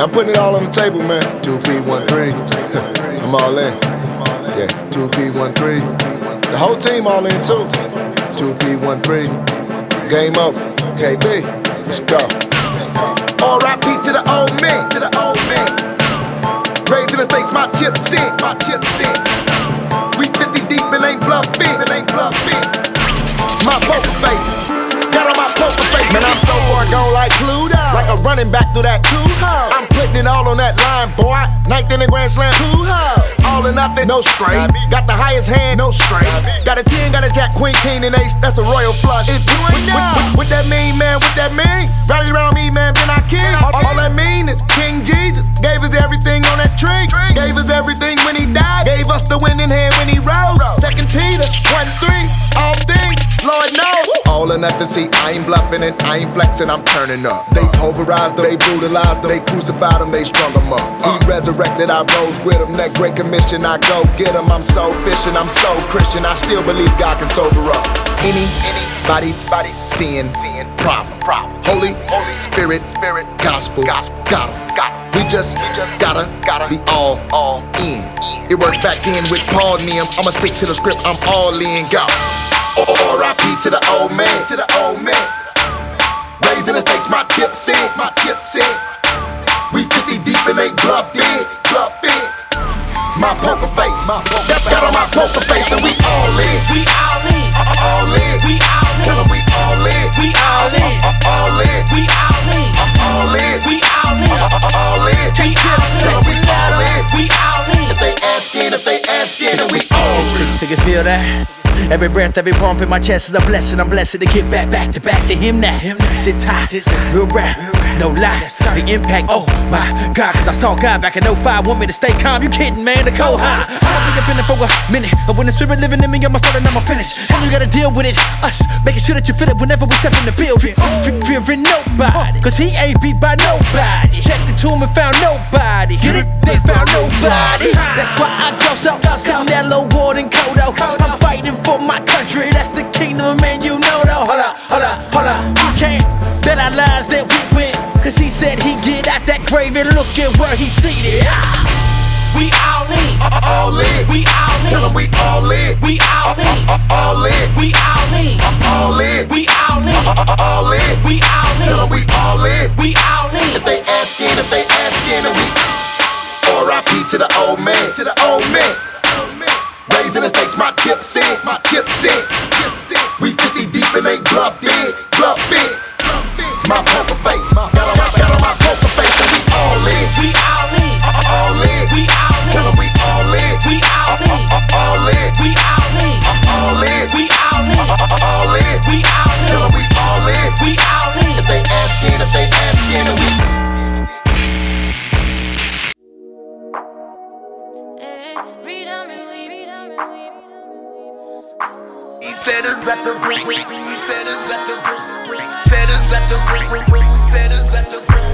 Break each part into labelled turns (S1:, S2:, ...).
S1: I'm putting it all on the table, man. 2P13. I'm all in. Yeah, 2P13. The whole team all in too. 2P13. Game up. KB. Let's go. R.I.P. to the old man. To the old man. Raising the stakes, my chips in. My chips in. We 50 deep and ain't bluffing. It ain't bluffing. My poker face. Got on my poker face. Man, I'm so far gone like Cluedo. Like a running back through that two-ho. I'm putting it all on that line, boy. Ninth in the Grand Slam, two-ho. All or nothing, no straight. Got the highest hand, no straight. Got a 10, got a jack, queen, king, and ace. That's a royal flush. If you ain't know what that mean, man, what that mean? Rally around me, man, been our king. All that mean is King Jesus gave us everything on that tree. Gave us everything when he died. Gave us the winning hand when he rose. 2 Peter 1:3. All things, Lord knows. All or nothing, see, I ain't bluffing and I ain't flexing, I'm turning up. They pulverized them, they brutalized them, they crucified them, they strung them up. He resurrected, I rose with him. That great commission, I go get him. I'm so fishing, I'm so Christian, I still believe God can sober up. Anybody's sin, problem. Holy Spirit, gospel, got him. We just gotta be all in. It worked back then with Paul and them. I'ma stick to the script, I'm all in, go. R.I.P. to the old man, Raising the stakes, my chips in, We 50 deep and ain't bluffing. My poker face, got on my poker face, and we all in. We all in. All in. We all in. Tell them we all in. We all in. All in. We all in. All in. We all in. All in. We all in. We all in. We all in. If they asking, then we all in.
S2: You can feel that? Every breath, every pump in my chest is a blessing. I'm blessed to get back to him now. Sits high, real rap, no lie. The impact, oh my God, cause I saw God back in 05. Want me to stay calm, you kidding, man, the cold high. I've been for a minute, but when the spirit living in me, I'ma start and I'ma finish. And you gotta deal with it, us, making sure that you feel it whenever we step in the field. Fearing nobody, cause he ain't beat by nobody. Checked the tomb and found nobody. Get it? They found nobody. That's why I go so Canelo, Ward, and Kodo. I'm fighting for my country, that's the kingdom, man, you know though. Hold up, you can't bet our lives that we win, cause he said he get out that grave and look at where he seated. We all in. All in. We all in. Tell them we all in. We all in. All in. We all in. All in. We all in. All in. We all in. Tell them we all in. We all in. If they asking, then we R.I.P. to the old man, Raising the stakes, my chips in, We 50 deep and ain't bluffing. My poker face, got on my poker face, and we all in. We all in. All in. We all in. Tell them we all in. We all in. All in. We all in. All in. We all in. All in. We all in. Tell them we all in. We all in. If they asking, then we. He said us at the ring.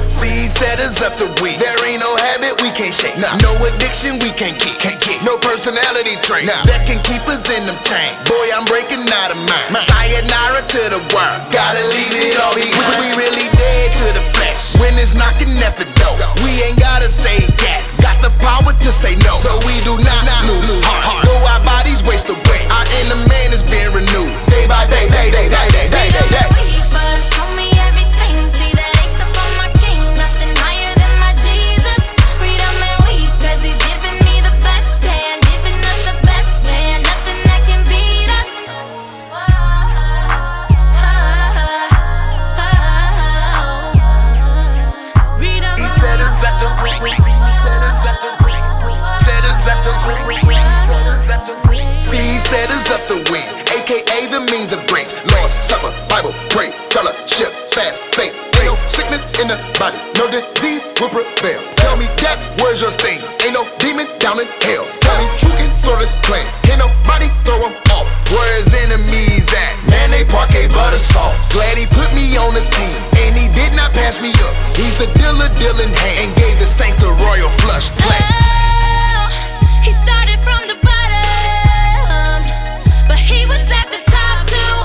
S2: See, he set us up to win. There ain't no habit we can't shake. Nah. No addiction we can't kick. No personality trait that can keep us in them chains. Boy, I'm breaking out of mine. Sayonara to the world. Gotta leave it all behind. We really dead to the flesh. When it's knocking at the door, we ain't gotta say yes. Got the power to say no, so we do not lose heart. Though our bodies waste away, our inner man is being renewed day by day.
S3: Show me everything, see that ace up on my king. Nothing higher than my Jesus. Freedom and weed, cause he's giving me the best hand. Giving us the best man, nothing that can beat us. Freedom. He said us at the ring.
S1: See, he set us up to win, aka the means of grace. Lord's Supper, Bible, pray, fellowship, fast, faith. Ain't no sickness in the body, no disease will prevail. Tell me that, where's your sting? Ain't no demon down in hell. Tell me who can throw this plan? Can't nobody throw them off. Where his enemies at? Man, they parquet butter sauce. Glad he put me on the team, and he did not pass me up. He's the dealing hand, and gave the saints the royal flush.
S3: He started from the bottom, but he was at the top too.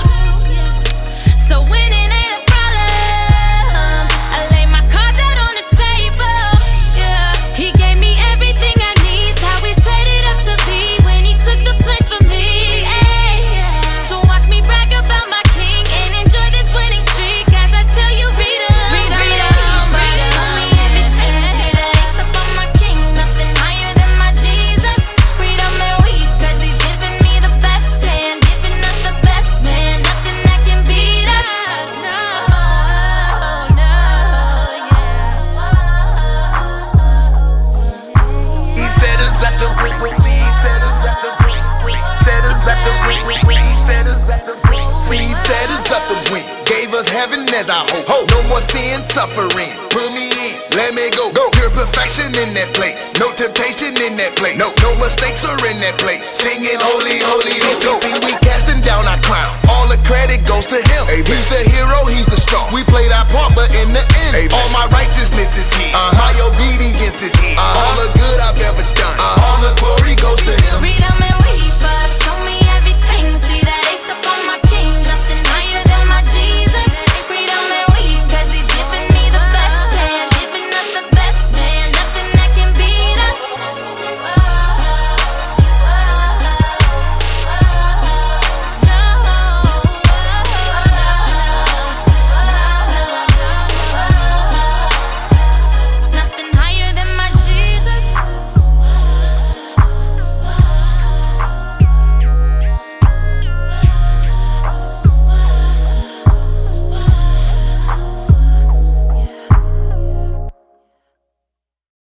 S3: So winning ain't a problem. I lay my cards out on the table.
S1: suffering. Put me in, let me go. Pure perfection in that place. No temptation in that place. No mistakes are in that place. Singing holy, holy, holy. We casting down our crown. All the credit goes to him. Amen. He's the hero, he's the star. We played our part, but in the end, all my righteousness is his. My obedience is his.